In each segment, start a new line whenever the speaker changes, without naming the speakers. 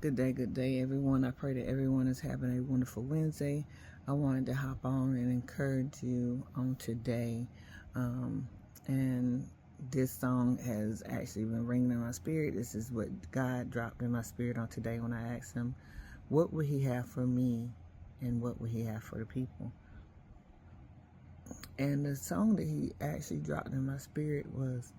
Good day, everyone. I pray that everyone is having a wonderful Wednesday. I wanted to hop on and encourage you on today. And this song has actually been ringing in my spirit. This is what God dropped in my spirit on today when I asked Him, what would He have for me and what would He have for the people? And the song that He actually dropped in my spirit was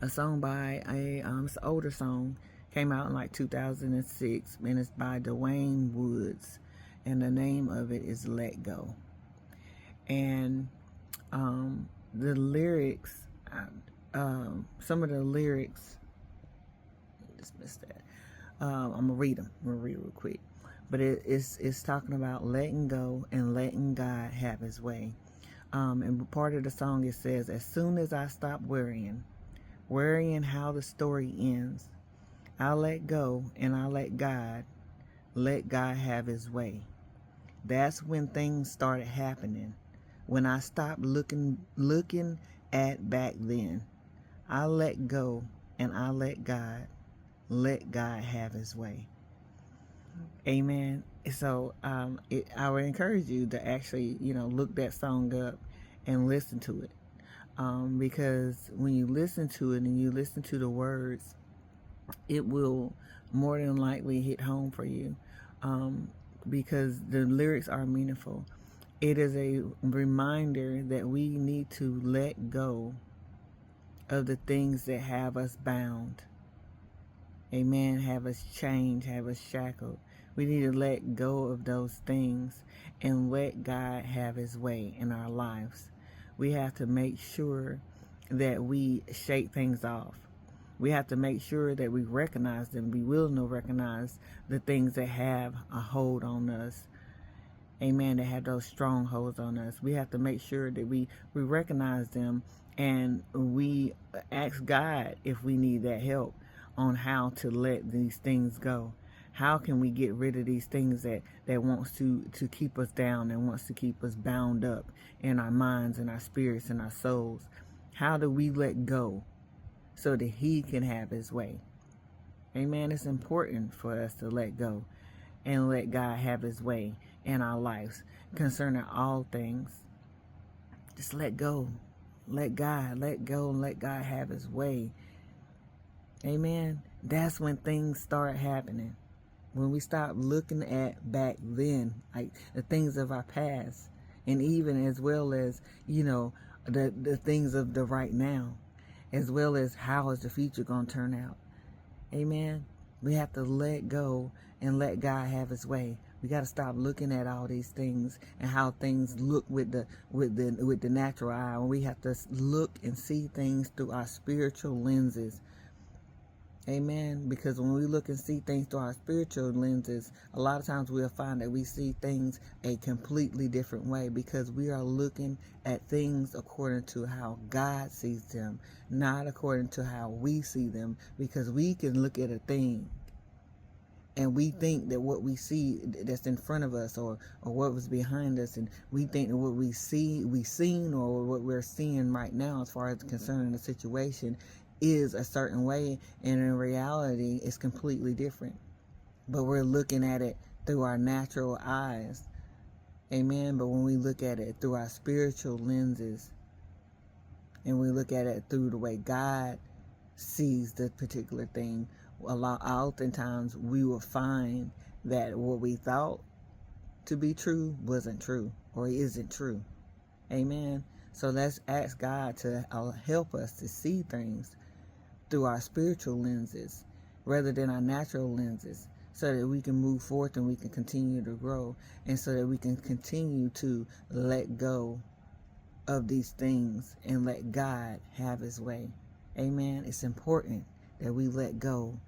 a song by it's an older song, came out in like 2006, and it's by Dwayne Woods, and the name of it is Let Go. And the lyrics, some of the lyrics, just missed that. I'm gonna read them. I'm gonna read it real quick. But it's talking about letting go and letting God have His way. And part of the song it says, as soon as I stop worrying how the story ends, I let go and I let God have His way. That's when things started happening. When I stopped looking at back then. I let go and I let God have His way. Amen. So I would encourage you to actually, look that song up and listen to it. Because when you listen to it and you listen to the words, it will more than likely hit home for you, because the lyrics are meaningful. It is a reminder that we need to let go of the things that have us bound. Amen. Have us chained, have us shackled. We need to let go of those things and let God have His way in our lives. We have to make sure that we shake things off. We have to make sure that we recognize them, be willing to recognize the things that have a hold on us. Amen. That have those strongholds on us. We have to make sure that we recognize them, and we ask God if we need that help on how to let these things go. How can we get rid of these things that wants to keep us down and wants to keep us bound up in our minds and our spirits and our souls? How do we let go so that He can have His way? Amen. It's important for us to let go and let God have His way in our lives concerning all things. Just let go. Let go and let God have His way. Amen. That's when things start happening. When we stop looking at back then, like the things of our past, and even as well as, the things of the right now, as well as how is the future going to turn out. Amen. We have to let go and let God have His way. We got to stop looking at all these things and how things look with the natural eye. And we have to look and see things through our spiritual lenses. Amen. Because when we look and see things through our spiritual lenses, a lot of times we'll find that we see things a completely different way, because we are looking at things according to how God sees them, not according to how we see them. Because we can look at a thing and we think that what we see that's in front of us, or what was behind us, and we think that what we seen, or what we're seeing right now as far as concerning the situation is a certain way, and in reality it's completely different. But we're looking at it through our natural eyes. Amen. But when we look at it through our spiritual lenses, and we look at it through the way God sees the particular thing, oftentimes we will find that what we thought to be true wasn't true, or isn't true. Amen. So let's ask God to help us to see things through our spiritual lenses rather than our natural lenses, so that we can move forth and we can continue to grow, and so that we can continue to let go of these things and let God have His way. Amen. It's important that we let go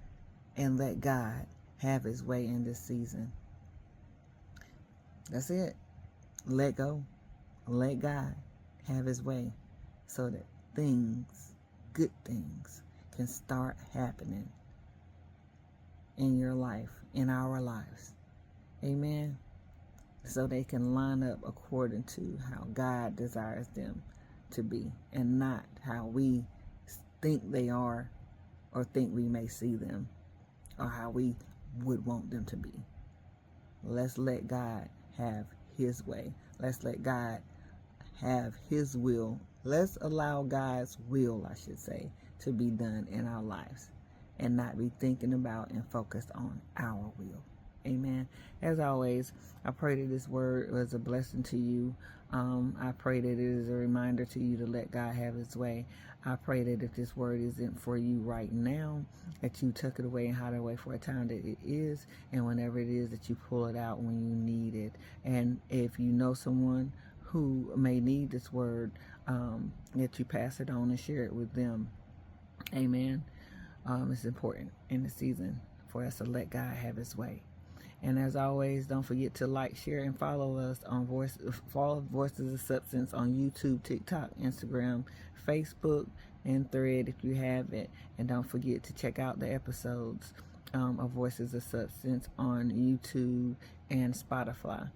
and let God have His way in this season. That's it. Let go. Let God have His way, so that good things, can start happening in your life, in our lives. Amen. So they can line up according to how God desires them to be, and not how we think they are, or think we may see them, or how we would want them to be. Let's let God have his way. Let's let God have his will. Let's allow God's will, I should say, to be done in our lives and not be thinking about and focused on our will. Amen. As always, I pray that this word was a blessing to you. I pray that it is a reminder to you to let God have his way. I pray that if this word isn't for you right now, that you tuck it away and hide it away for a time that it is, and whenever it is, that you pull it out when you need it. And if you know someone who may need this word, that you pass it on and share it with them. Amen. It's important in the season for us to let God have his way. And as always, don't forget to like, share, and follow us on Voices of Substance on YouTube, TikTok, Instagram, Facebook, and Thread if you have it. And don't forget to check out the episodes of Voices of Substance on YouTube and Spotify.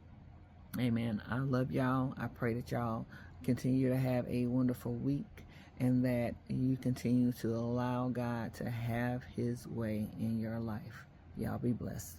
Amen. I love y'all. I pray that y'all continue to have a wonderful week and that you continue to allow God to have his way in your life. Y'all be blessed.